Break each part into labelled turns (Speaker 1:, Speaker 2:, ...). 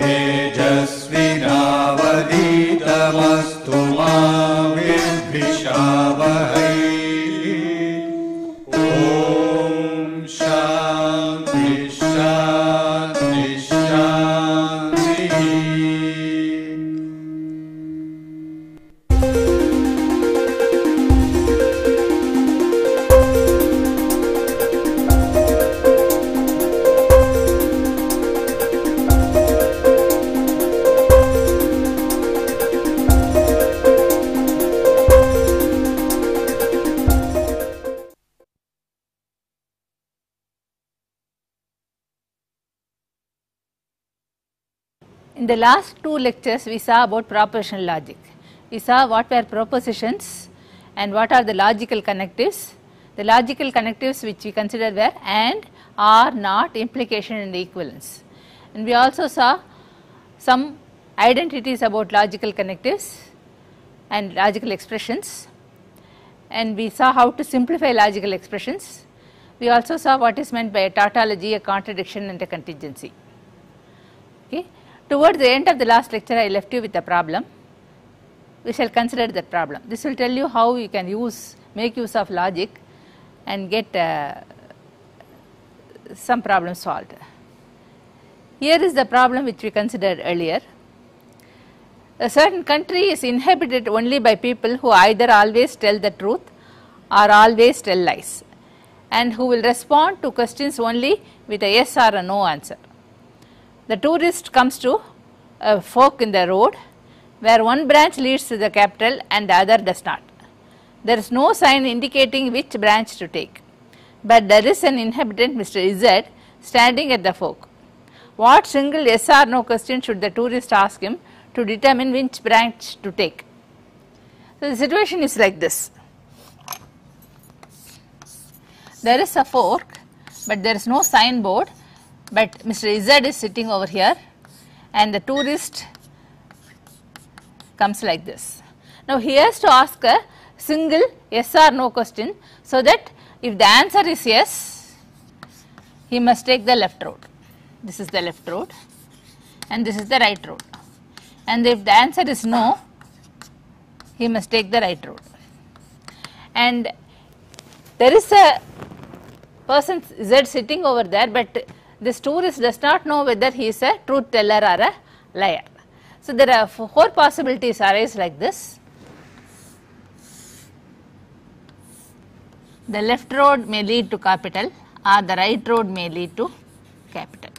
Speaker 1: तेजस्विनावधीतमस्तु मा विद्विषावहै। ॐ शान्ति शान्ति शान्तिः।
Speaker 2: In the last two lectures we saw about propositional logic. We saw what were propositions and what are the logical connectives. The logical connectives which we considered were and, or, not, implication and equivalence. And we also saw some identities about logical connectives and logical expressions, and we saw how to simplify logical expressions. We also saw what is meant by a tautology, a contradiction and a contingency. Okay. Towards the end of the last lecture I left you with a problem. We shall consider that problem. This will tell you how you can make use of logic and get some problem solved. Here is the problem which we considered earlier. A certain country is inhabited only by people who either always tell the truth or always tell lies, and who will respond to questions only with a yes or a no answer. The tourist comes to a fork in the road where one branch leads to the capital and the other does not. There is no sign indicating which branch to take, but there is an inhabitant, Mr. Z, standing at the fork. What single yes or no question should the tourist ask him to determine which branch to take? So the situation is like this. There is a fork, but there is no signboard, but Mr. Z is sitting over here and the tourist comes like this. Now he has to ask a single yes or no question, so that if the answer is yes, he must take the left road. This is the left road and this is the right road, and if the answer is no, he must take the right road. And there is a person Z sitting over there, but this tourist does not know whether he is a truth teller or a liar. So there are four possibilities arise like this. The left road may lead to capital or the right road may lead to capital.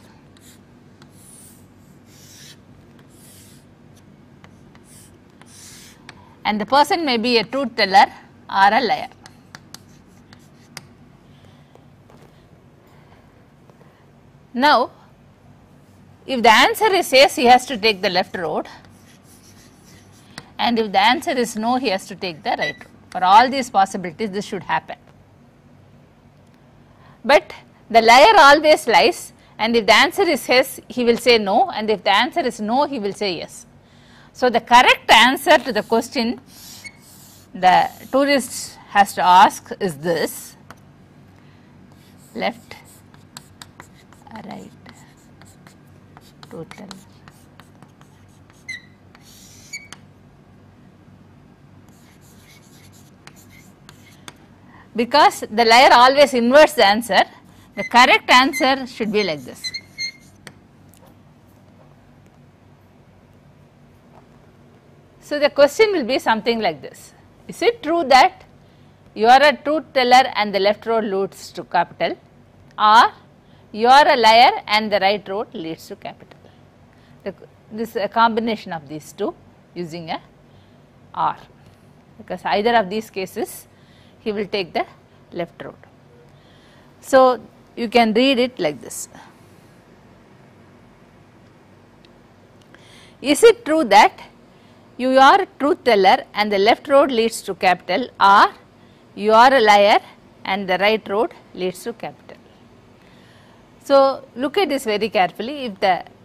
Speaker 2: And the person may be a truth teller or a liar. Now, if the answer is yes, he has to take the left road, and if the answer is no, he has to take the right road. For all these possibilities, this should happen. But the liar always lies, and if the answer is yes, he will say no, and if the answer is no, he will say yes. So the correct answer to the question the tourist has to ask is this: left, right, total. Because the liar always inverts the answer, the correct answer should be like this. So the question will be something like this: is it true that you are a truth teller and the left road leads to capital, or you are a liar and the right road leads to capital? This is a combination of these two using a or, because either of these cases he will take the left road. So you can read it like this: is it true that you are a truth teller and the left road leads to capital, or you are a liar and the right road leads to capital? So look at this very carefully.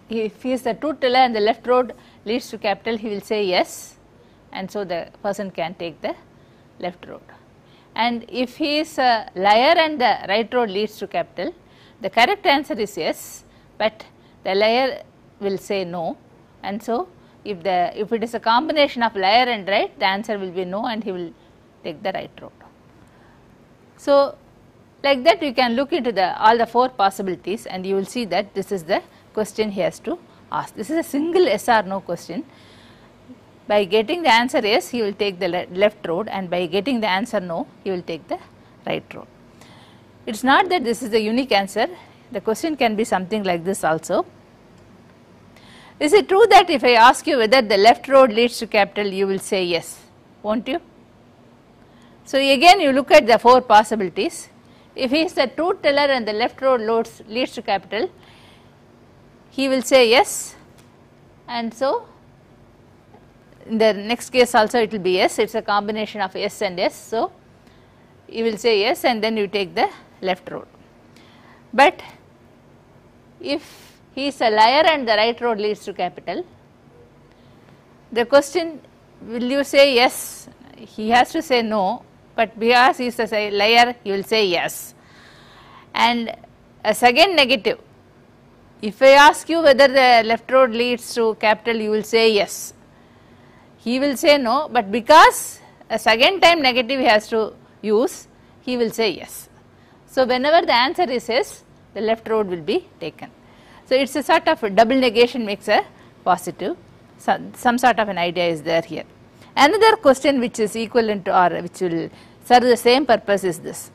Speaker 2: If he is the truth teller and the left road leads to capital, he will say yes, and so the person can take the left road. And if he is a liar and the right road leads to capital, the correct answer is yes, but the liar will say no, and so if it is a combination of liar and right, the answer will be no and he will take the right road. So, like that you can look into all the 4 possibilities and you will see that this is the question he has to ask. This is a single yes or no question. By getting the answer yes, he will take the left road, and by getting the answer no, he will take the right road. It is not that this is the unique answer. The question can be something like this also. Is it true that if I ask you whether the left road leads to capital, you will say yes, won't you? So, again you look at the 4 possibilities. If he is the truth teller and the left road leads to capital, he will say yes, and so in the next case also it will be yes, it is a combination of yes and yes. So, you will say yes and then you take the left road. But if he is a liar and the right road leads to capital, the question, will you say yes? He has to say no, but because he is a liar, he will say yes. And a second negative, if I ask you whether the left road leads to capital, you will say yes. He will say no, but because a second time negative he has to use, he will say yes. So, whenever the answer is yes, the left road will be taken. So, it is a sort of a double negation makes a positive, some sort of an idea is there here. Another question which is equivalent to or which will serve the same purpose is this.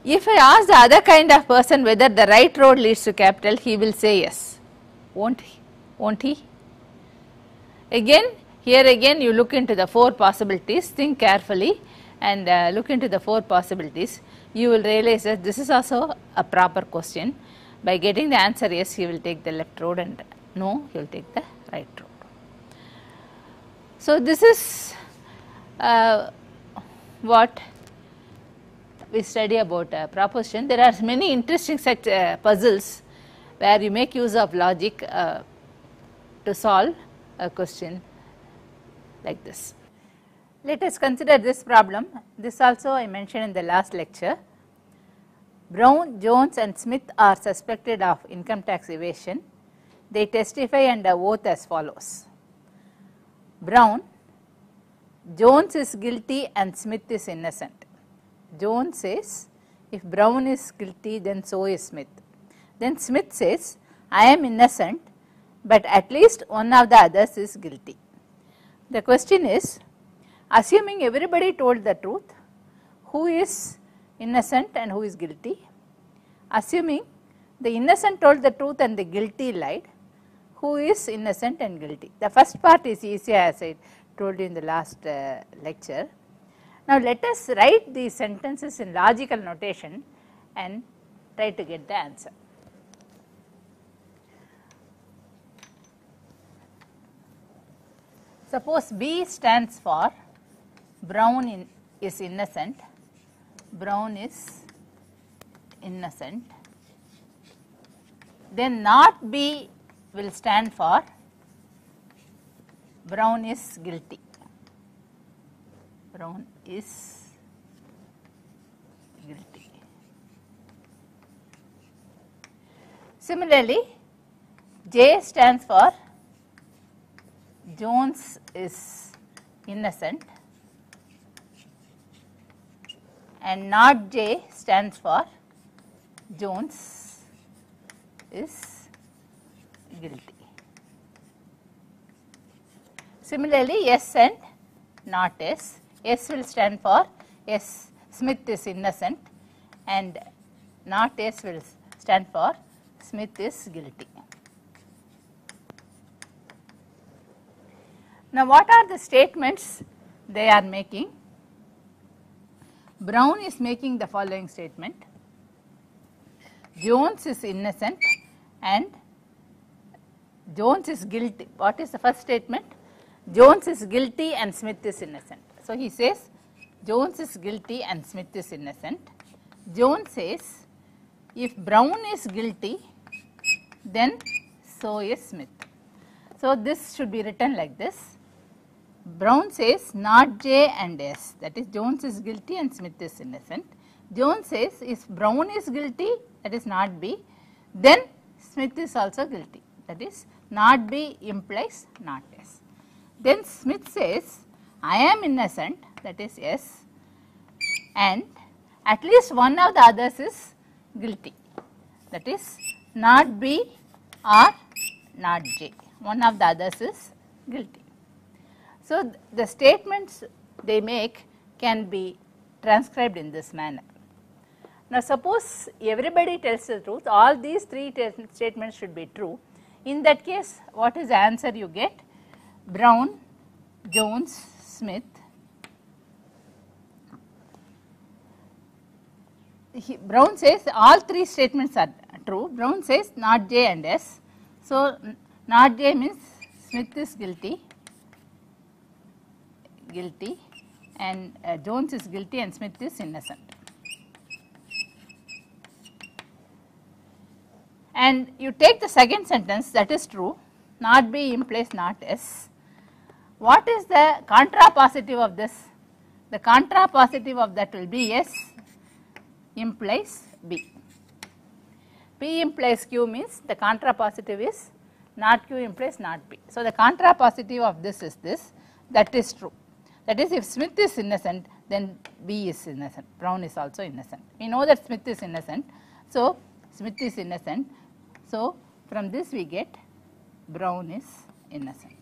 Speaker 2: If I ask the other kind of person whether the right road leads to capital, he will say yes, won't he? Again, here again you look into the 4 possibilities, think carefully and look into the 4 possibilities. You will realize that this is also a proper question. By getting the answer yes, he will take the left road, and no, he will take the right road. So, this is what we study about proposition. There are many interesting such puzzles where you make use of logic to solve a question like this. Let us consider this problem. This also I mentioned in the last lecture. Brown, Jones and Smith are suspected of income tax evasion. They testify under oath as follows. Brown, Jones is guilty and Smith is innocent. Jones says, if Brown is guilty, then so is Smith. Then Smith says, I am innocent, but at least one of the others is guilty. The question is, assuming everybody told the truth, who is innocent and who is guilty? Assuming the innocent told the truth and the guilty lied, who is innocent and guilty? The first part is easy, as I told you in the last lecture. Now, let us write these sentences in logical notation and try to get the answer. Suppose B stands for Brown is innocent, Brown is innocent, then not B will stand for Brown is guilty. Brown is guilty. Similarly, J stands for Jones is innocent and not J stands for Jones is guilty. Similarly, S and not S. S will stand for S, Smith is innocent, and not S will stand for Smith is guilty. Now, what are the statements they are making? Brown is making the following statement: Jones is innocent and Jones is guilty. What is the first statement? Jones is guilty and Smith is innocent. So, he says Jones is guilty and Smith is innocent. Jones says if Brown is guilty, then so is Smith. So, this should be written like this. Brown says not J and S, that is Jones is guilty and Smith is innocent. Jones says if Brown is guilty, that is not B, then Smith is also guilty, that is not B implies not S. Then Smith says I am innocent, that is S, and at least one of the others is guilty, that is not B or not J, one of the others is guilty. So, the statements they make can be transcribed in this manner. Now, suppose everybody tells the truth, all these three statements should be true. In that case, what is the answer you get? Brown, Jones, Smith. Brown says all three statements are true. Brown says not J and S. So, not J means Smith is guilty, and Jones is guilty and Smith is innocent. And you take the second sentence, that is true, not B implies not S. What is the contrapositive of this? The contrapositive of that will be S implies B. P implies Q means the contrapositive is not Q implies not P. So, the contrapositive of this is this, that is true. That is, if Smith is innocent, then B is innocent, Brown is also innocent. We know that Smith is innocent, so Smith is innocent. So, from this we get Brown is innocent.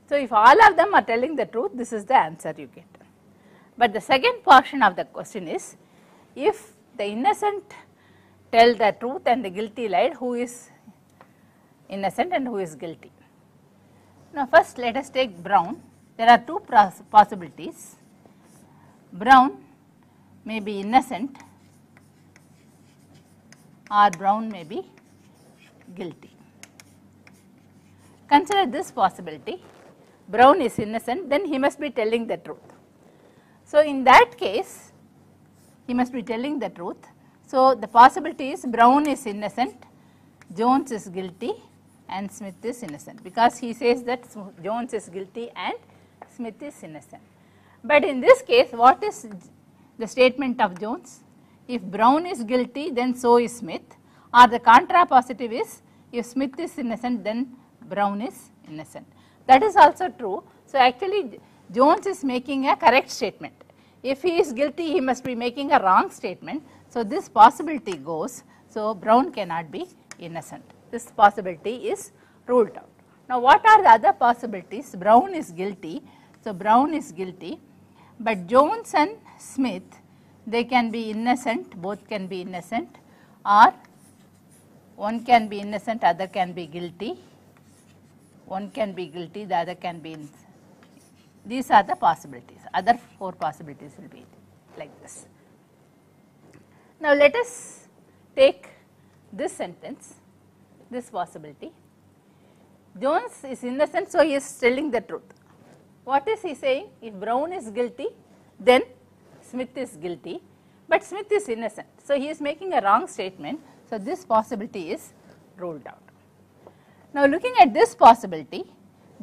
Speaker 2: So, if all of them are telling the truth, this is the answer you get. But the second portion of the question is, if the innocent tell the truth and the guilty lied, who is innocent and who is guilty? Now, first let us take Brown. There are two possibilities. Brown may be innocent or Brown may be guilty. Consider this possibility. Brown is innocent, then he must be telling the truth. So, in that case, he must be telling the truth. So, the possibility is Brown is innocent, Jones is guilty and Smith is innocent, because he says that Jones is guilty and Smith is innocent. But in this case, what is the statement of Jones? If Brown is guilty, then so is Smith, or the contrapositive is if Smith is innocent, then Brown is innocent. That is also true. So, actually Jones is making a correct statement. If he is guilty, he must be making a wrong statement. So, this possibility goes. So, Brown cannot be innocent. This possibility is ruled out. Now, what are the other possibilities? Brown is guilty. So, Brown is guilty, but Jones and Smith, they can be innocent, both can be innocent, or one can be innocent, other can be guilty. One can be guilty, the other can be innocent. These are the possibilities. Other four possibilities will be like this. Now, let us take this sentence, this possibility. Jones is innocent, so he is telling the truth. What is he saying? If Brown is guilty, then Smith is guilty, but Smith is innocent. So, he is making a wrong statement. So, this possibility is ruled out. Now, looking at this possibility,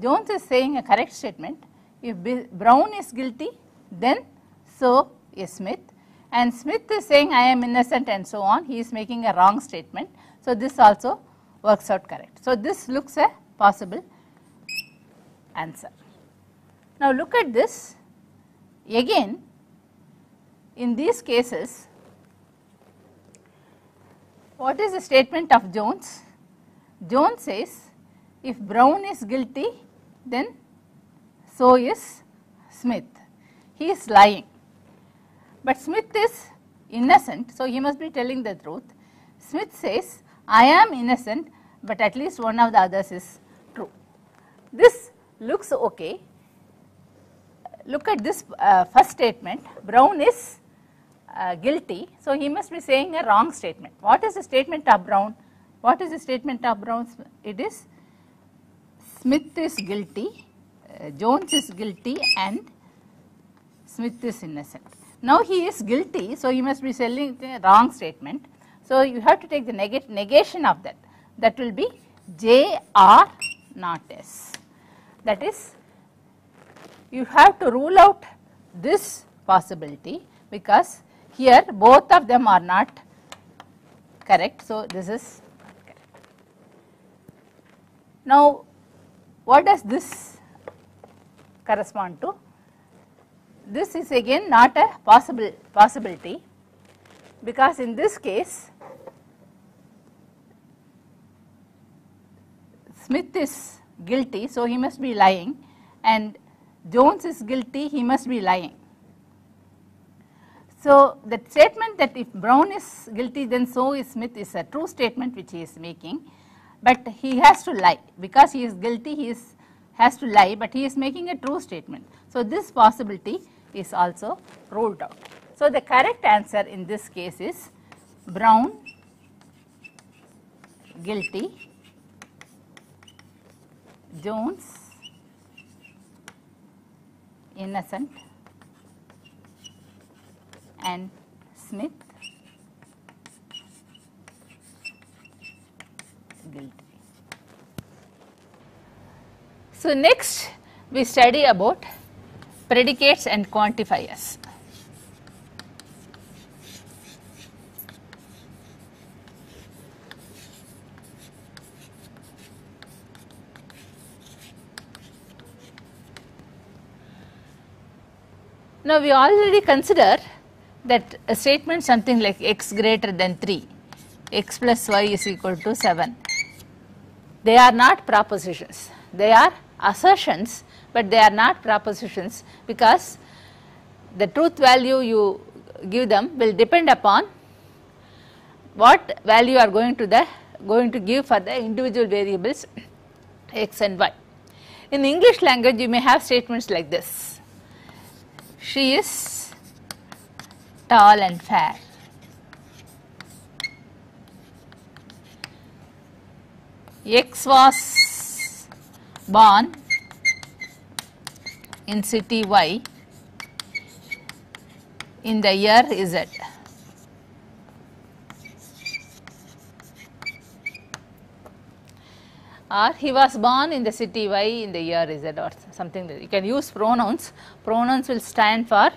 Speaker 2: Jones is saying a correct statement. If Brown is guilty, then so is Smith, and Smith is saying I am innocent and so on. He is making a wrong statement. So, this also works out correct. So, this looks a possible answer. Now, look at this again. In these cases, what is the statement of Jones? Jones says if Brown is guilty, then so is Smith. He is lying, but Smith is innocent, so he must be telling the truth. Smith says I am innocent, but at least one of the others is true. This looks okay. Look at this first statement. Brown is guilty, so he must be saying a wrong statement. What is the statement of Brown? What is the statement of Brown? It is Smith is guilty, Jones is guilty and Smith is innocent. Now, he is guilty, so he must be saying a wrong statement. So, you have to take the negation of that. That will be J or not S. That is, you have to rule out this possibility because Here both of them are not correct, so this is correct. Now what does this correspond to? This is again not a possibility, because in this case Smith is guilty, so he must be lying, and Jones is guilty, he must be lying. So the statement that if Brown is guilty then so is Smith is a true statement which he is making, but he has to lie because he is guilty, he has to lie, but he is making a true statement. So this possibility is also ruled out. So the correct answer in this case is Brown guilty, Jones innocent, and Smith guilty. So next we study about predicates and quantifiers. Now we already consider that a statement something like x greater than 3, x plus y is equal to 7. They are not propositions, they are assertions, but they are not propositions, because the truth value you give them will depend upon what value you are going to give for the individual variables x and y. In English language you may have statements like this: she is tall and fair. X was born in city Y in the year Z. Or he was born in the city Y in the year Z, or something. You can use pronouns. Pronouns will stand for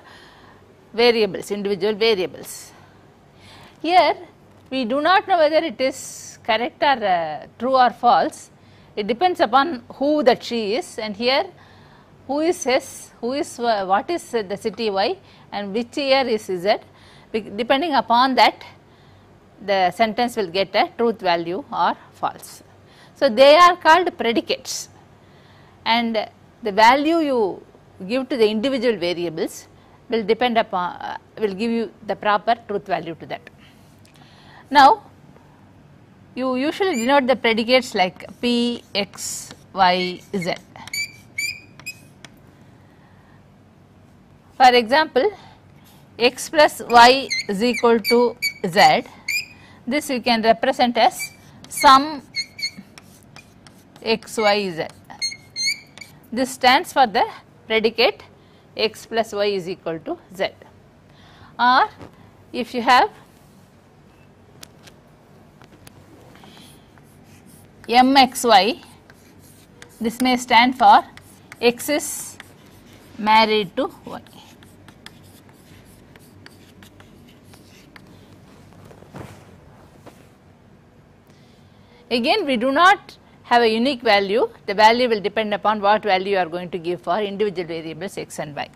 Speaker 2: variables, individual variables. Here we do not know whether it is correct or true or false. It depends upon who that she is, and here who is S, who is what is the city Y and which year is Z. Depending upon that the sentence will get a truth value or false. So they are called predicates, and the value you give to the individual variables will depend upon will give you the proper truth value to that. Now you usually denote the predicates like P, X, Y, Z. For example, x plus y is equal to z. This you can represent as sum x, y, z. This stands for the predicate x plus y is equal to z. Or if you have mxy, this may stand for x is married to y. Again, we do not have a unique value. The value will depend upon what value you are going to give for individual variables x and y.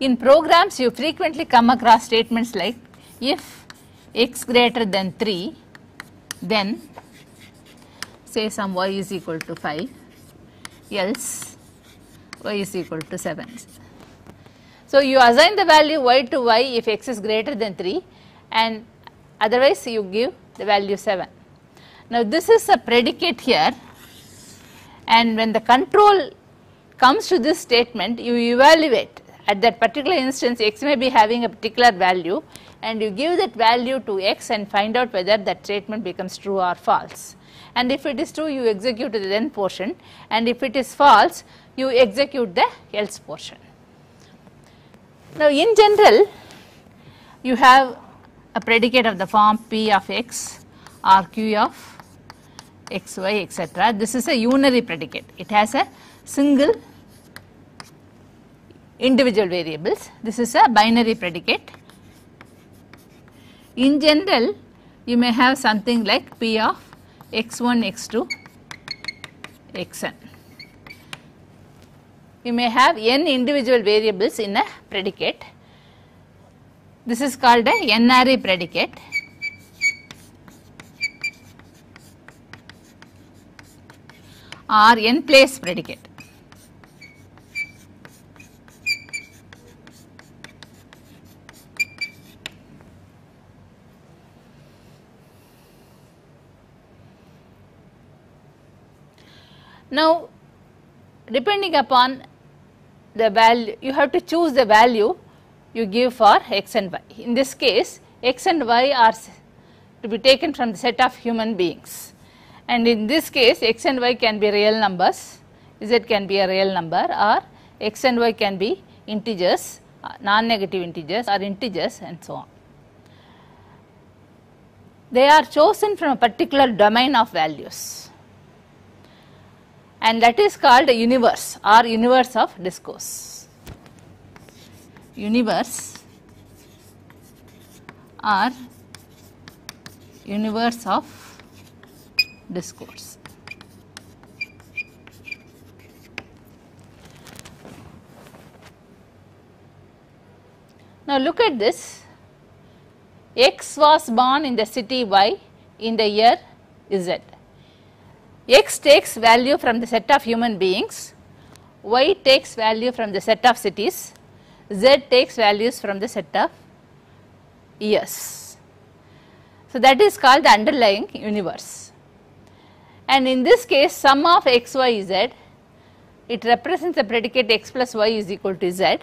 Speaker 2: In programs, you frequently come across statements like if x greater than 3, then say some y is equal to 5, else y is equal to 7. So you assign the value y to y if x is greater than 3, and otherwise you give the value 7. Now this is a predicate here, and when the control comes to this statement, you evaluate at that particular instance x may be having a particular value, and you give that value to x and find out whether that statement becomes true or false. And if it is true, you execute the then portion, and if it is false, you execute the else portion. Now in general, you have a predicate of the form P of x or Q of x, y, etc. This is a unary predicate. It has a single individual variables. This is a binary predicate. In general, you may have something like P of x1, x2, xn. You may have n individual variables in a predicate. This is called a n-array predicate. Or n-place predicate. Now, depending upon the value, you have to choose the value you give for x and y. In this case, x and y are to be taken from the set of human beings, and in this case x and y can be real numbers, z can be a real number, or x and y can be integers, non-negative integers or integers, and so on. They are chosen from a particular domain of values, and that is called a universe or universe of discourse. Universe or universe of discourse. Now look at this. X was born in the city Y in the year Z. X takes value from the set of human beings, Y takes value from the set of cities, Z takes values from the set of years. So that is called the underlying universe. And in this case, sum of x, y, z, it represents the predicate x plus y is equal to z.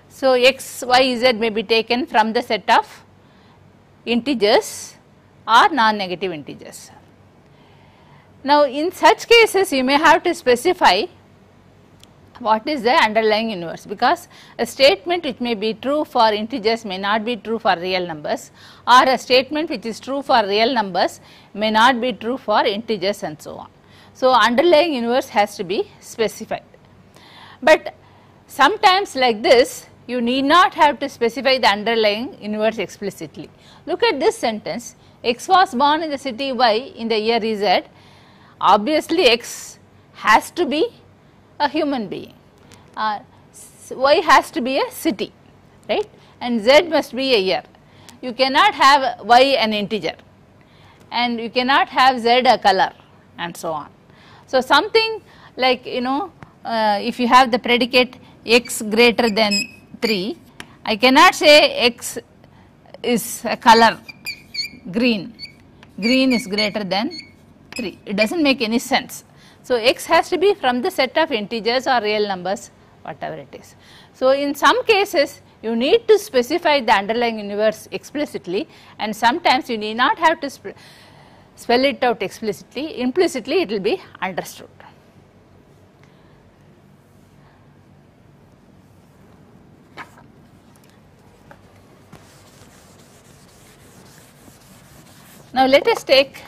Speaker 2: So x, y, z may be taken from the set of integers or non-negative integers. Now in such cases, you may have to specify what is the underlying universe, because a statement which may be true for integers may not be true for real numbers, or a statement which is true for real numbers may not be true for integers, and so on. So underlying universe has to be specified. But sometimes like this, you need not have to specify the underlying universe explicitly. Look at this sentence: X was born in the city Y in the year Z. Obviously X has to be a human being, Y has to be a city, right, and Z must be a year. You cannot have Y an integer, and you cannot have Z a color, and so on. So something like, if you have the predicate x greater than 3, I cannot say x is a color green, green is greater than 3, it does not make any sense. So x has to be from the set of integers or real numbers, whatever it is. So in some cases you need to specify the underlying universe explicitly, and sometimes you need not have to spell it out explicitly, implicitly it will be understood. Now let us take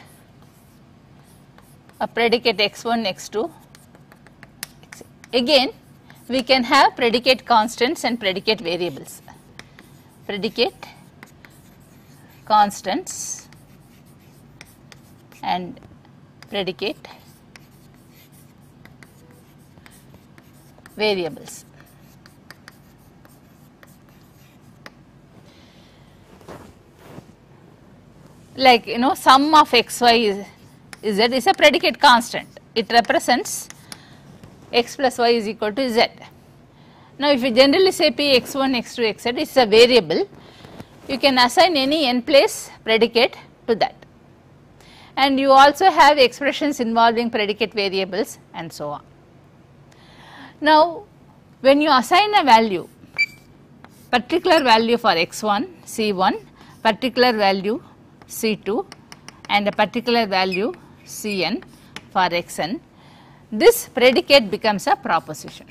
Speaker 2: a predicate x1, x2. Again, we can have predicate constants and predicate variables. Predicate constants and predicate variables. Like, sum of x, y, z is a predicate constant. It represents x plus y is equal to z. Now if you generally say p x1, x2, xz is a variable, you can assign any n place predicate to that. And you also have expressions involving predicate variables and so on. Now when you assign a value, particular value for x1, c1, particular value c2, and a particular value cn for xn, this predicate becomes a proposition.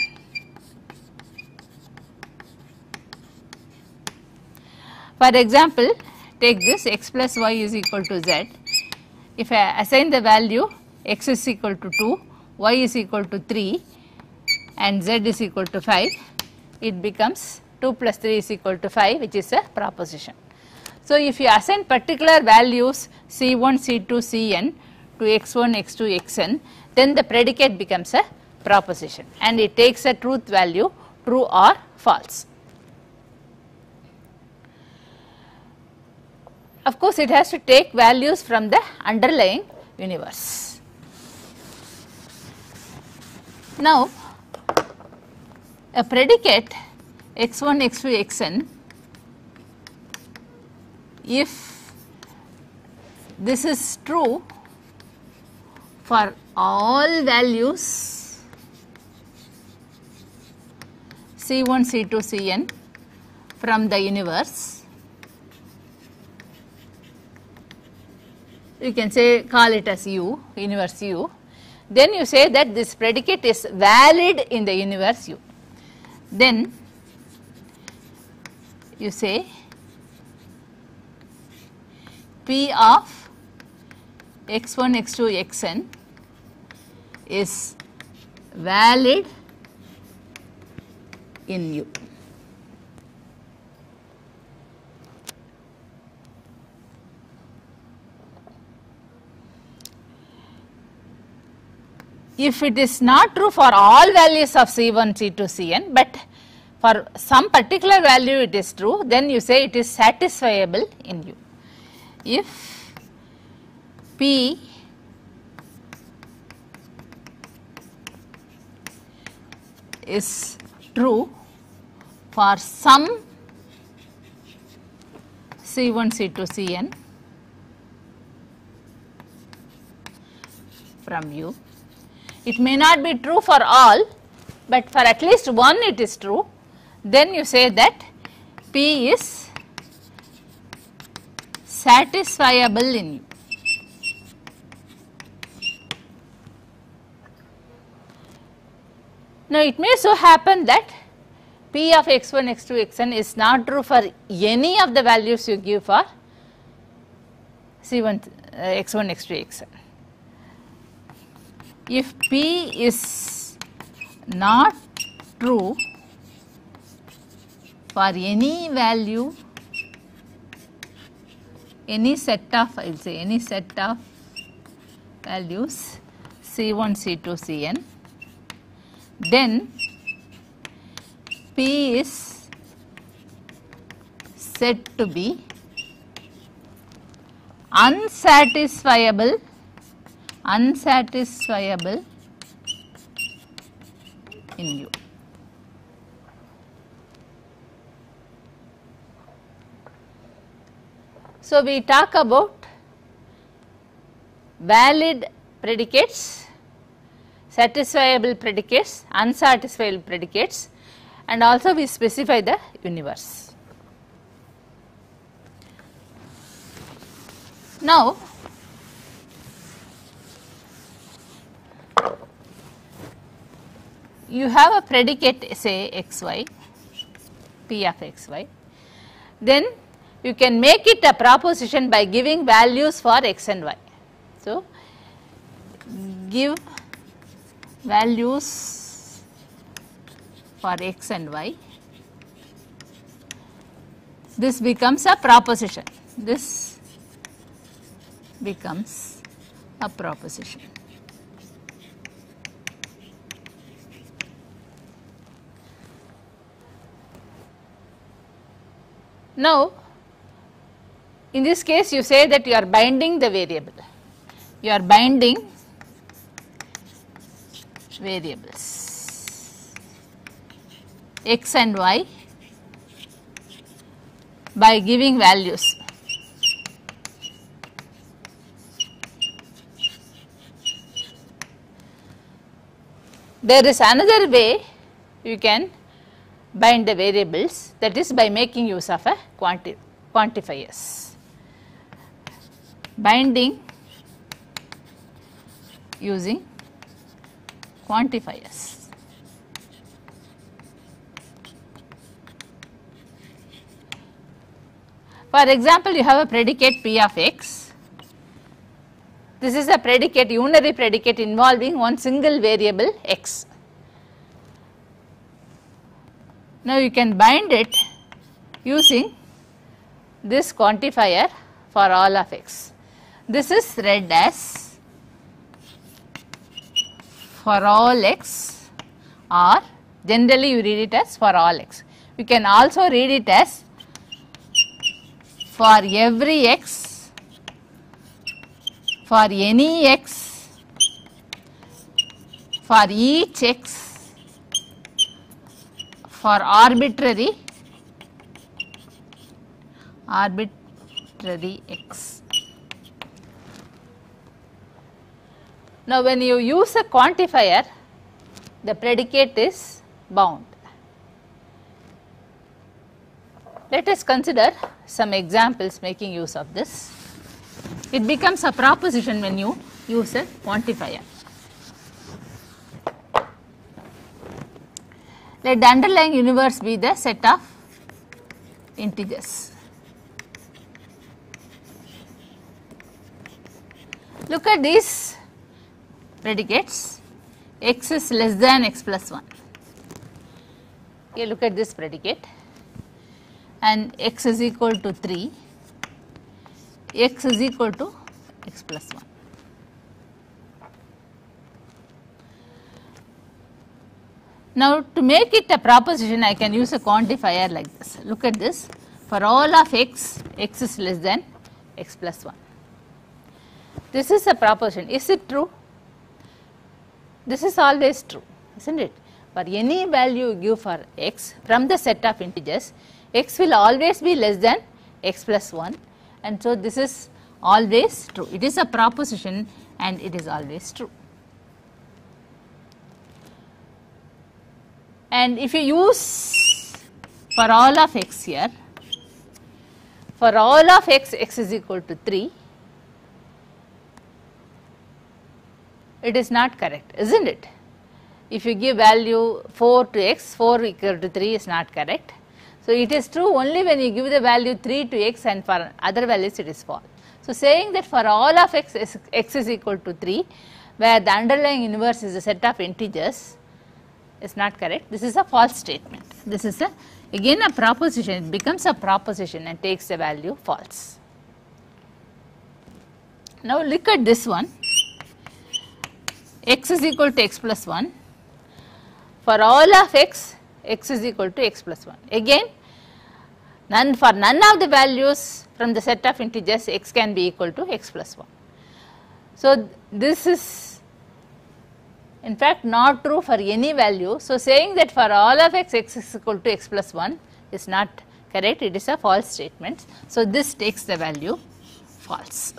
Speaker 2: For example, take this x plus y is equal to z. If I assign the value x is equal to 2, y is equal to 3 and z is equal to 5, it becomes 2 plus 3 is equal to 5, which is a proposition. So, if you assign particular values C1, C2, Cn to x1, x2, xn, then the predicate becomes a proposition and it takes a truth value, true or false. Of course, it has to take values from the underlying universe. Now, a predicate x1, x2, xn, if this is true for all values C1, C2, Cn from the universe, you can say call it as U, universe U, then you say that this predicate is valid in the universe U. Then you say P of x1, x2, xn is valid in U. If it is not true for all values of C1, C2, Cn, but for some particular value it is true, then you say it is satisfiable in U. If P is true for some C1, C2, Cn from U, it may not be true for all, but for at least one it is true, then you say that P is satisfiable in U. Now, it may so happen that P of x1, x2, xn is not true for any of the values you give for C1, x1, x2, xn. If P is not true for any value, any set of, I will say any set of values C1, C2, Cn, then P is said to be unsatisfiable in U. So, we talk about valid predicates, satisfiable predicates, unsatisfiable predicates, and also we specify the universe. Now, you have a predicate, say xy, P of xy, then you can make it a proposition by giving values for x and y. So, give values for x and y, this becomes a proposition, this becomes a proposition. Now, in this case you say that you are binding the variable, you are binding variables x and y by giving values. There is another way you can bind the variables, that is by making use of a quantifiers. Binding using quantifiers. For example, you have a predicate P of x. This is a predicate, unary predicate involving one single variable x. Now, you can bind it using this quantifier for all of x. This is read as for all x, or generally you read it as for all x. You can also read it as for every x, for any x, for each x, for arbitrary x. Now, when you use a quantifier, the predicate is bound. Let us consider some examples making use of this. It becomes a proposition when you use a quantifier. Let the underlying universe be the set of integers. Look at these predicates. X is less than x plus 1. Okay, look at this predicate, and x is equal to 3, x is equal to x plus 1. Now, to make it a proposition, I can use a quantifier like this. Look at this. For all of x, x is less than x plus 1. This is a proposition. Is it true? This is always true, isn't it? For any value you give for x from the set of integers, x will always be less than x plus 1, and so this is always true. It is a proposition and it is always true. And if you use for all of x here, for all of x, x is equal to 3, it is not correct, isn't it? If you give value 4 to x, 4 equal to 3 is not correct. So, it is true only when you give the value 3 to x, and for other values it is false. So, saying that for all of x, x is equal to 3, where the underlying universe is a set of integers, is not correct. This is a false statement. This is again a proposition. It becomes a proposition and takes the value false. Now, look at this one. X is equal to x plus 1. For all of x, x is equal to x plus 1. Again, for none of the values from the set of integers, x can be equal to x plus 1. So, this is in fact not true for any value. So, saying that for all of x, x is equal to x plus 1 is not correct. It is a false statement. So, this takes the value false.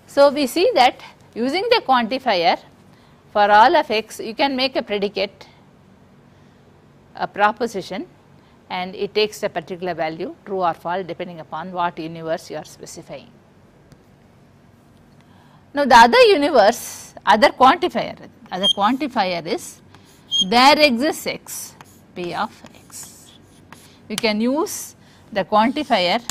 Speaker 2: So, we see that using the quantifier for all of x, you can make a predicate, a proposition, and it takes a particular value, true or false, depending upon what universe you are specifying. Now, the other universe, other quantifier is there exists x, p of x. You can use the quantifier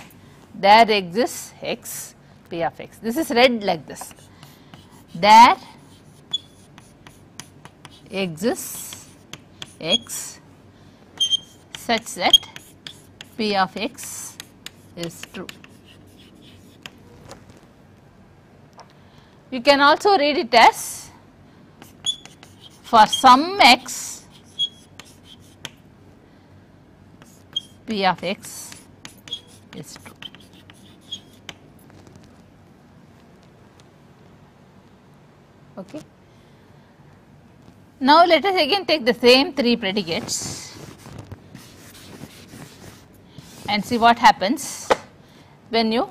Speaker 2: there exists x, p of x. This is read like this. There exists x such that p of x is true. You can also read it as for some x, p of x is true. Okay. Now, let us again take the same 3 predicates and see what happens when you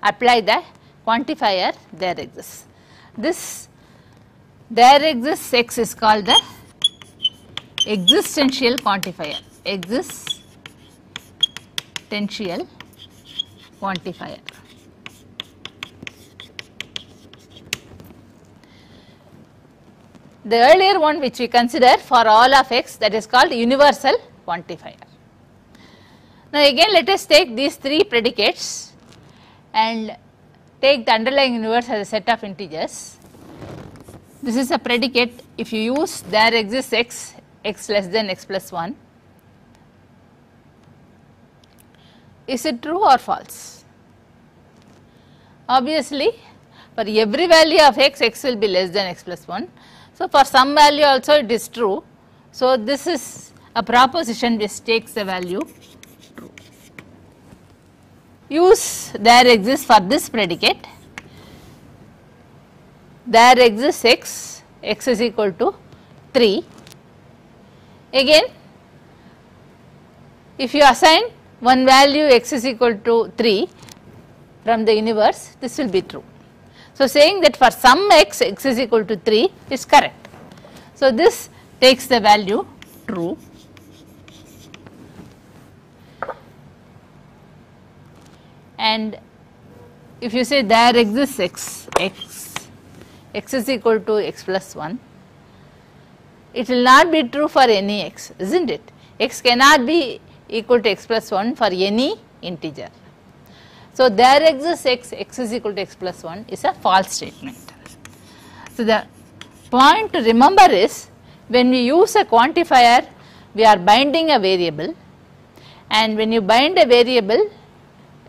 Speaker 2: apply the quantifier there exists. This there exists x is called the existential quantifier, existential quantifier. The earlier one which we consider for all of x, that is called universal quantifier. Now, again let us take these 3 predicates and take the underlying universe as a set of integers. This is a predicate. If you use there exists x, x less than x plus 1. Is it true or false? Obviously, for every value of x, x will be less than x plus 1. So, for some value also it is true. So, this is a proposition which takes the value true. Use there exists for this predicate. There exists x, x is equal to 3. Again, if you assign one value x is equal to 3 from the universe, this will be true. So, saying that for some x, x is equal to 3 is correct. So, this takes the value true. And if you say there exists x is equal to x plus 1, it will not be true for any x, isn't it? X cannot be equal to x plus 1 for any integer. So, there exists x is equal to x plus 1 is a false statement. So, the point to remember is when we use a quantifier, we are binding a variable, and when you bind a variable,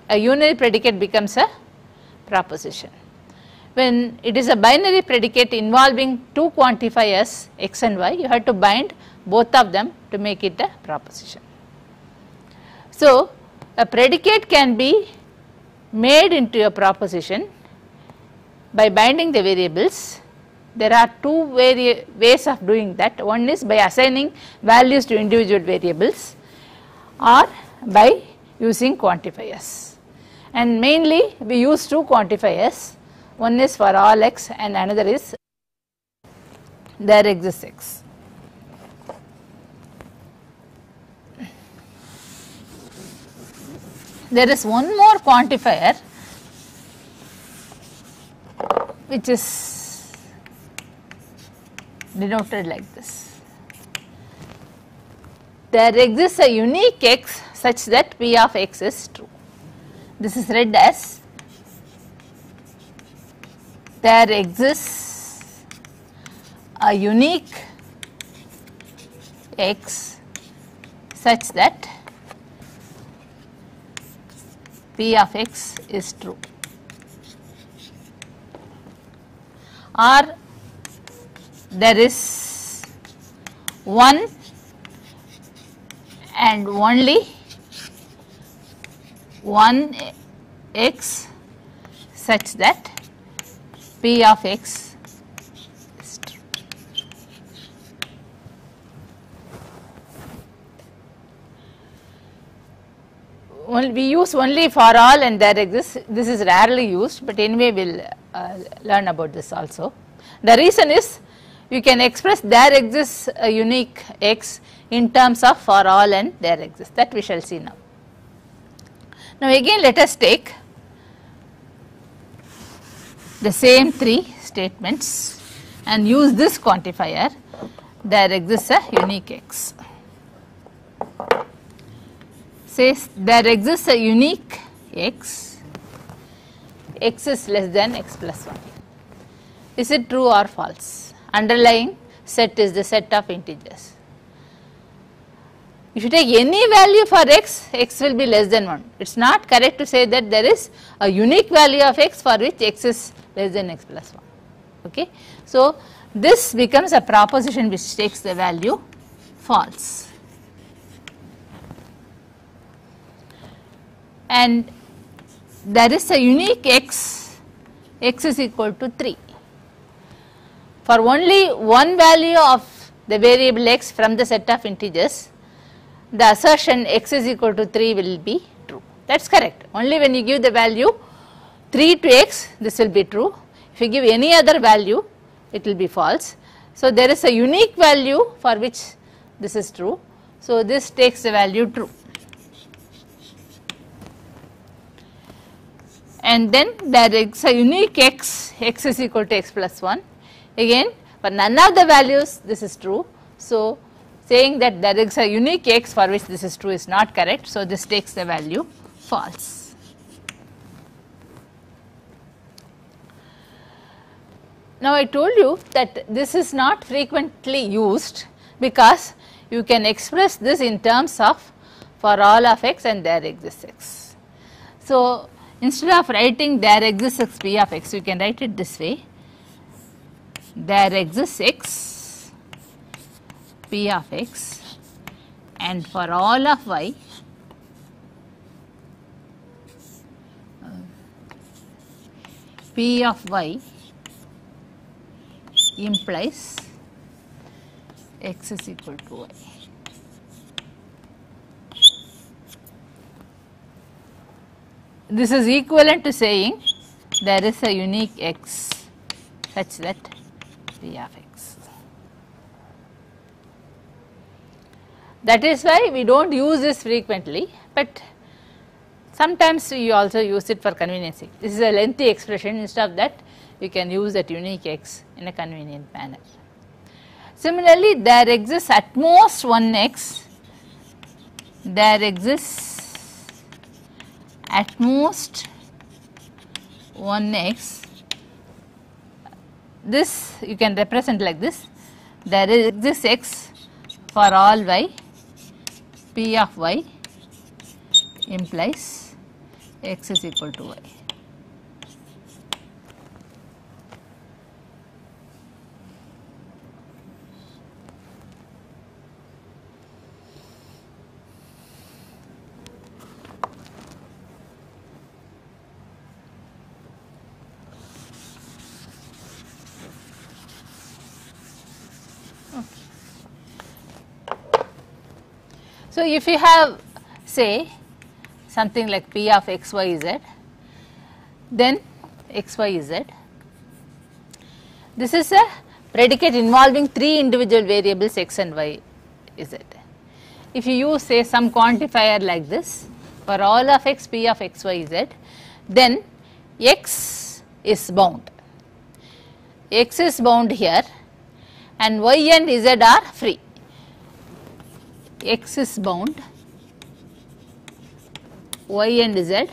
Speaker 2: a unary predicate becomes a proposition. When it is a binary predicate involving two quantifiers x and y, you have to bind both of them to make it a proposition. So, a predicate can be made into a proposition by binding the variables. There are two ways of doing that. One is by assigning values to individual variables or by using quantifiers. And mainly we use two quantifiers. One is for all x and another is there exists x. There is one more quantifier which is denoted like this. There exists a unique x such that p of x is true. This is read as there exists a unique x such that p of x is true, or there is one and only one x such that p of x is true. We use only for all and there exists. This is rarely used, but anyway we will learn about this also. The reason is you can express there exists a unique x in terms of for all and there exists, that we shall see now. Now again let us take the same three statements and use this quantifier, there exists a unique x. Says there exists a unique x, x is less than x plus 1. Is it true or false? Underlying set is the set of integers. If you take any value for x, x will be less than 1. It is not correct to say that there is a unique value of x for which x is less than x plus 1. Okay? So, this becomes a proposition which takes the value false. And there is a unique x, x is equal to 3. For only one value of the variable x from the set of integers, the assertion x is equal to 3 will be true. That is correct. Only when you give the value 3 to x, this will be true. If you give any other value, it will be false. So, there is a unique value for which this is true. So, this takes the value true. And then there is a unique x, x is equal to x plus 1. Again, for none of the values this is true. So, saying that there is a unique x for which this is true is not correct. So, this takes the value false. Now, I told you that this is not frequently used because you can express this in terms of for all of x and there exists x. So, instead of writing there exists x p of x, we can write it this way: there exists x p of x, and for all of y p of y implies x is equal to y. This is equivalent to saying there is a unique x such that p of x. That is why we do not use this frequently, but sometimes we also use it for convenience sake. This is a lengthy expression. Instead of that, we can use that unique x in a convenient manner. Similarly, there exists at most one x, there exists at most one x. This you can represent like this: there exists x for all y, p of y implies x is equal to y. So, if you have say something like p of x y z, then x y z, this is a predicate involving 3 individual variables x and y z. If you use say some quantifier like this for all of x p of x y z, then x is bound. X is bound here and y and z are free. X is bound, y and z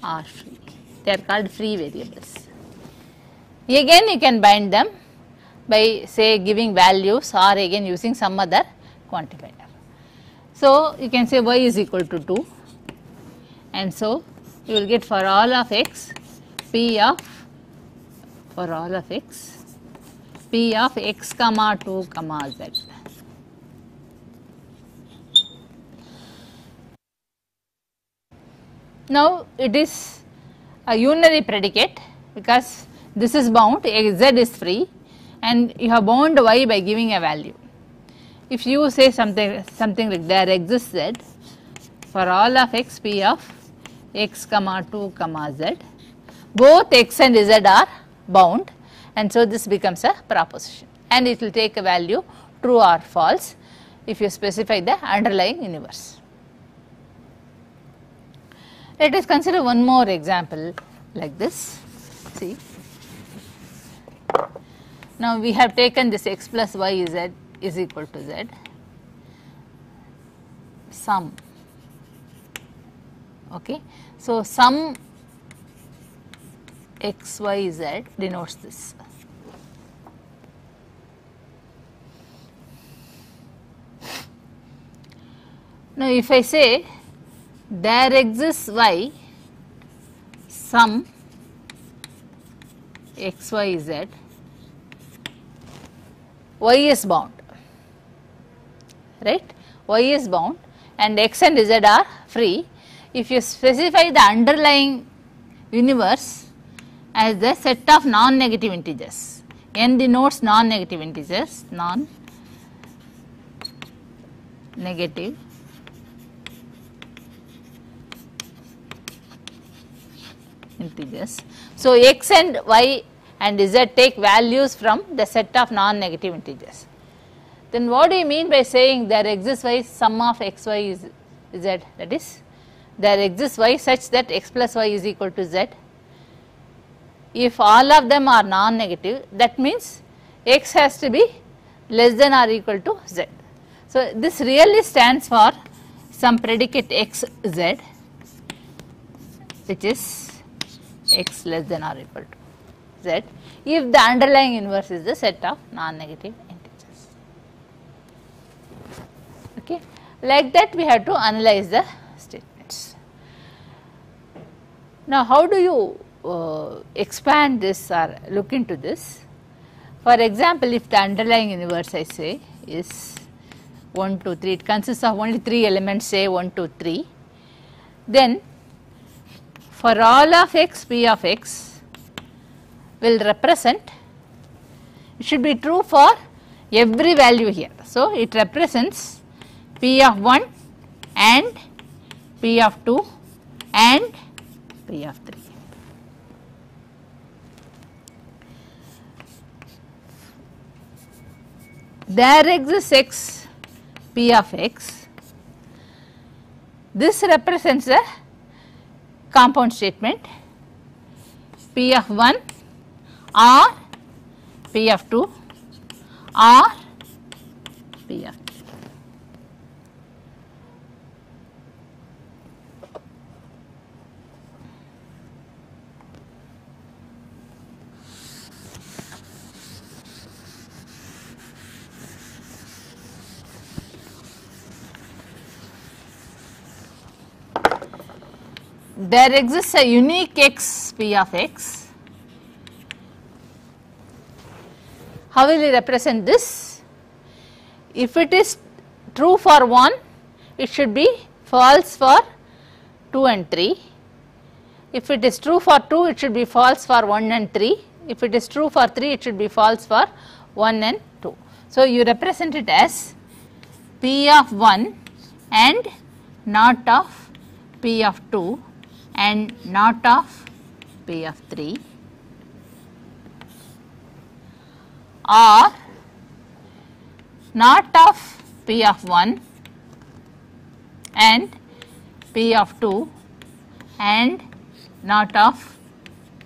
Speaker 2: are free. They are called free variables. Again you can bind them by say giving values or again using some other quantifier. So, you can say y is equal to 2, and so you will get for all of x p of x comma 2 comma z. Now, it is a unary predicate because this is bound, z is free, and you have bound y by giving a value. If you say something like there exists z for all of x p of x comma 2 comma z, both x and z are bound, and so this becomes a proposition, and it will take a value true or false if you specify the underlying universe. Let us consider one more example like this. See, now we have taken this x plus y z is equal to z, sum. Okay. So, sum x y z denotes this. Now, if I say there exists y sum x y z, y is bound, right? Y is bound and x and z are free. If you specify the underlying universe as the set of non-negative integers, n denotes non-negative integers, non-negative integers. So, x and y and z take values from the set of non-negative integers. Then what do you mean by saying there exists y sum of x y is z? That is, there exists y such that x plus y is equal to z. If all of them are non-negative, that means x has to be less than or equal to z. So, this really stands for some predicate x z, which is x less than or equal to z, if the underlying inverse is the set of non-negative integers. Okay. Like that we have to analyze the statements. Now, how do you expand this or look into this? For example, if the underlying universe I say is 1, 2, 3, it consists of only 3 elements, say 1, 2, 3, then for all of x, p of x will represent, it should be true for every value here. So, it represents p of 1 and p of 2 and p of 3. There exists x p of x. This represents a compound statement p of 1 or p of 2 or p of 3. There exists a unique x p of x. How will we represent this? If it is true for 1, it should be false for 2 and 3. If it is true for 2, it should be false for 1 and 3. If it is true for 3, it should be false for 1 and 2. So, you represent it as p of 1 and not of p of 2 and not of p of 3, or not of p of 1 and p of 2 and not of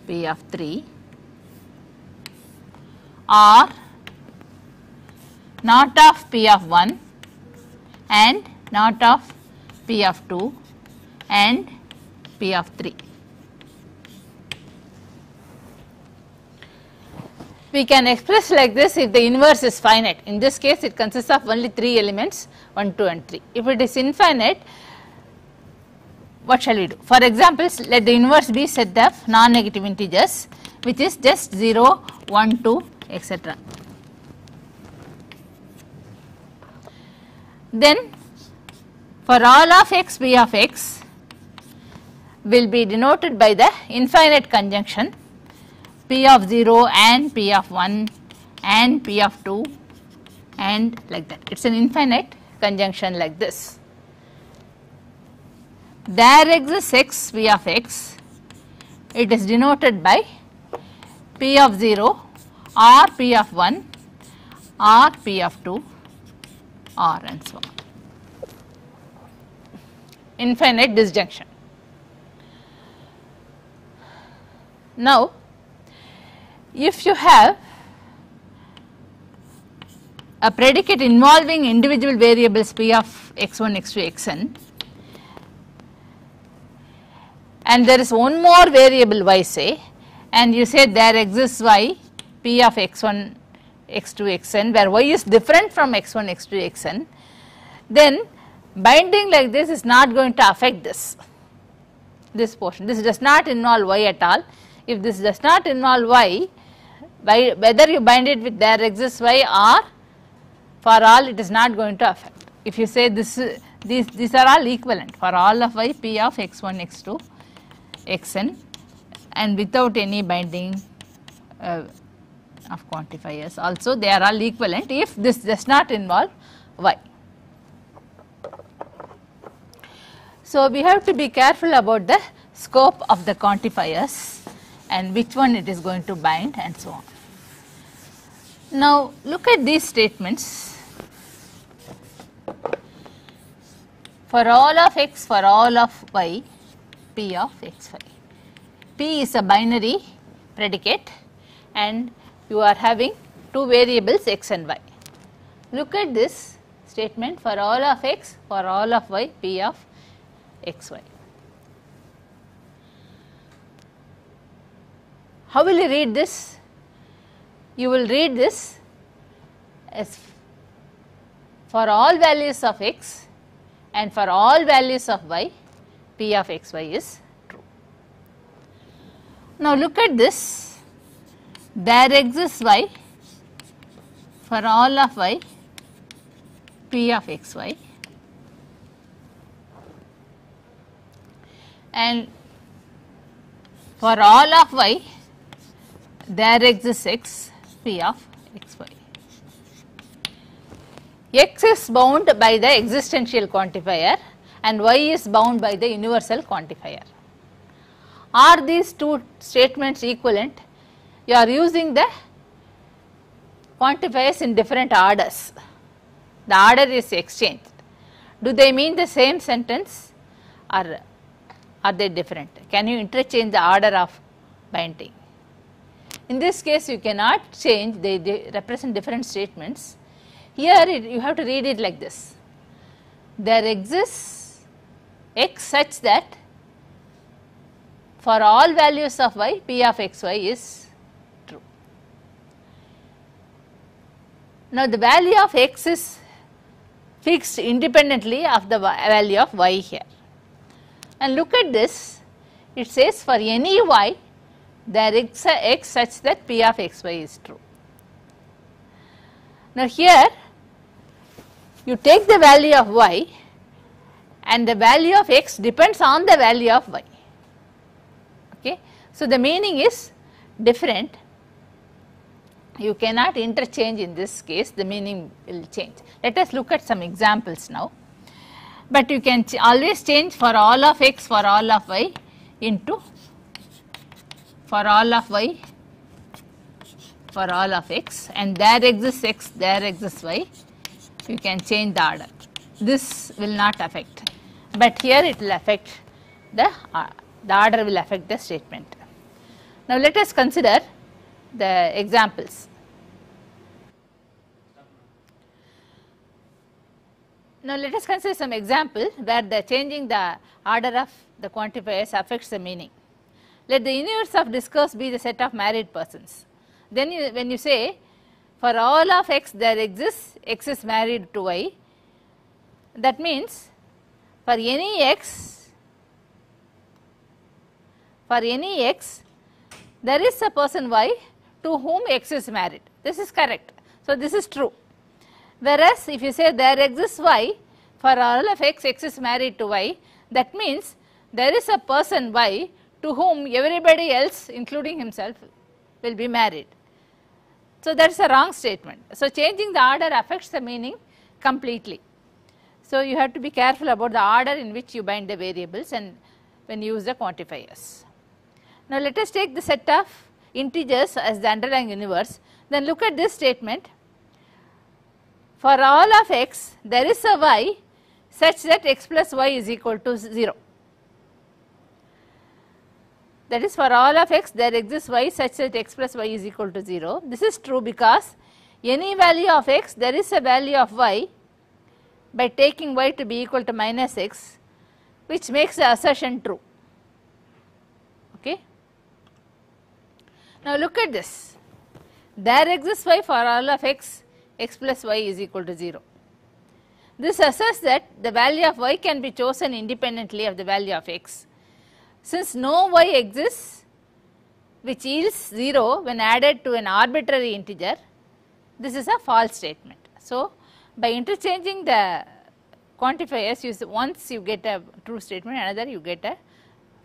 Speaker 2: p of 3, or not of p of 1 and not of p of 2 and p of 3. We can express like this if the inverse is finite. In this case, it consists of only 3 elements 1, 2 and 3. If it is infinite, what shall we do? For example, let the inverse be set of non-negative integers, which is just 0, 1, 2, etc. Then for all of x, p of x will be denoted by the infinite conjunction p of 0 and p of 1 and p of 2 and like that. It is an infinite conjunction like this. There exists x p of x, it is denoted by p of 0 or p of 1 or p of 2 or and so on. Infinite disjunction. Now, if you have a predicate involving individual variables p of x1, x2, xn, and there is one more variable y say, and you say there exists y p of x1, x2, xn, where y is different from x1, x2, xn, then binding like this is not going to affect this portion. This does not involve y at all. If this does not involve y, whether you bind it with there exists y or for all, it is not going to affect. If you say these are all equivalent for all of y p of x1, x2, xn, and without any binding of quantifiers also, they are all equivalent if this does not involve y. So, we have to be careful about the scope of the quantifiers and which one it is going to bind and so on. Now, look at these statements. For all of x, for all of y, p of xy. P is a binary predicate and you are having 2 variables x and y. Look at this statement for all of x, for all of y, p of xy. How will you read this? You will read this as for all values of x and for all values of y, p of xy is true. Now look at this, there exists y for all of y p of x y, and for all of y there exists x p of x y. X is bound by the existential quantifier and y is bound by the universal quantifier. Are these two statements equivalent? You are using the quantifiers in different orders. The order is exchanged. Do they mean the same sentence or are they different? Can you interchange the order of binding? In this case you cannot change, they represent different statements. Here you have to read it like this. There exists x such that for all values of y, p of x y is true. Now the value of x is fixed independently of the value of y here. And look at this, it says for any y there is x such that p of x y is true. Now here you take the value of y and the value of x depends on the value of y. Okay. So the meaning is different, you cannot interchange in this case, the meaning will change. Let us look at some examples now, but you can always change for all of x for all of y into for all of y for all of x, and there exists x, there exists y, you can change the order. This will not affect, but here it will affect the order will affect the statement. Now let us consider the examples. Now let us consider some example where the changing the order of the quantifiers affects the meaning. Let the universe of discourse be the set of married persons. Then when you say for all of x there exists x is married to y, that means for any x there is a person y to whom x is married. This is correct. So this is true. Whereas if you say there exists y for all of x, x is married to y, that means there is a person y to whom everybody else including himself will be married. So that is a wrong statement. So changing the order affects the meaning completely. So you have to be careful about the order in which you bind the variables and when you use the quantifiers. Now let us take the set of integers as the underlying universe. Then look at this statement. For all of x there is a y such that x plus y is equal to 0. That is for all of x there exists y such that x plus y is equal to 0. This is true because any value of x there is a value of y by taking y to be equal to minus x, which makes the assertion true. Okay. Now look at this. There exists y for all of x, x plus y is equal to 0. This asserts that the value of y can be chosen independently of the value of x. Since no y exists which yields 0 when added to an arbitrary integer, this is a false statement. So by interchanging the quantifiers, once you get a true statement, another you get a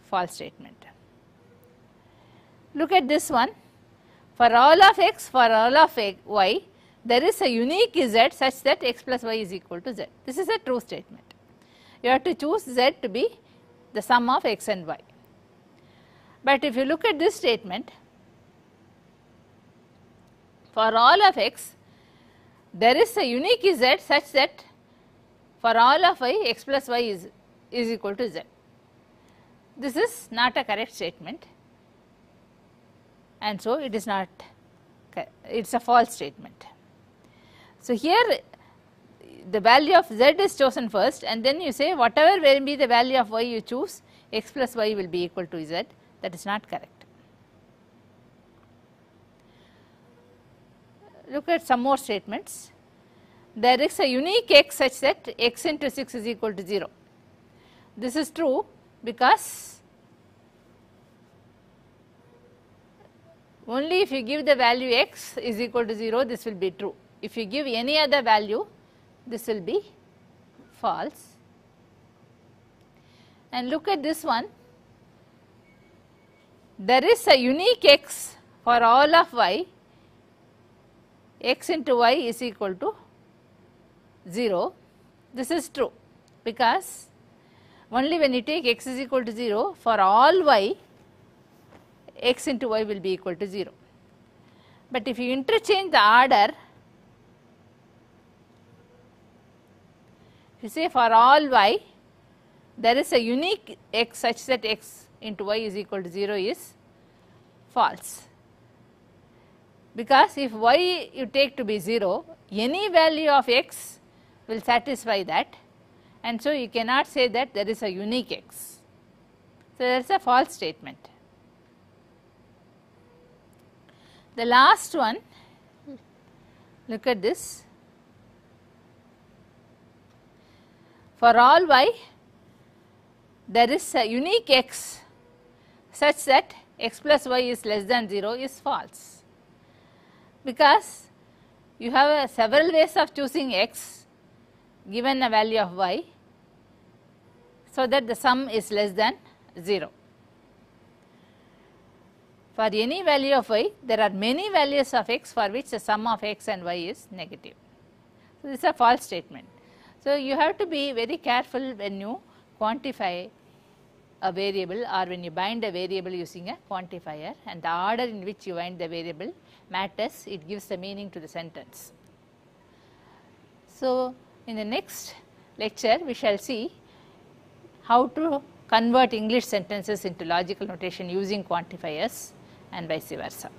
Speaker 2: false statement. Look at this one. For all of x, for all of y, there is a unique z such that x plus y is equal to z. This is a true statement. You have to choose z to be the sum of x and y. But if you look at this statement, for all of x, there is a unique z such that for all of y, x plus y is equal to z. This is not a correct statement, and so it is not, it is a false statement. So here the value of z is chosen first, and then you say whatever will be the value of y you choose, x plus y will be equal to z. That is not correct. Look at some more statements. There is a unique x such that x into 6 is equal to 0. This is true because only if you give the value x is equal to 0, this will be true. If you give any other value, this will be false. And look at this one. There is a unique x for all of y, x into y is equal to 0. This is true because only when you take x is equal to 0, for all y, x into y will be equal to 0. But if you interchange the order, if you say for all y, there is a unique x such that x into y is equal to 0 is false. Because if y you take to be 0, any value of x will satisfy that, and so you cannot say that there is a unique x. So, there is a false statement. The last one, look at this. For all y, there is a unique x such that x plus y is less than 0 is false, because you have several ways of choosing x given a value of y, so that the sum is less than 0. For any value of y, there are many values of x for which the sum of x and y is negative. So, this is a false statement. So, you have to be very careful when you quantify a variable or when you bind a variable using a quantifier, and the order in which you bind the variable matters, it gives the meaning to the sentence. So, in the next lecture we shall see how to convert English sentences into logical notation using quantifiers and vice versa.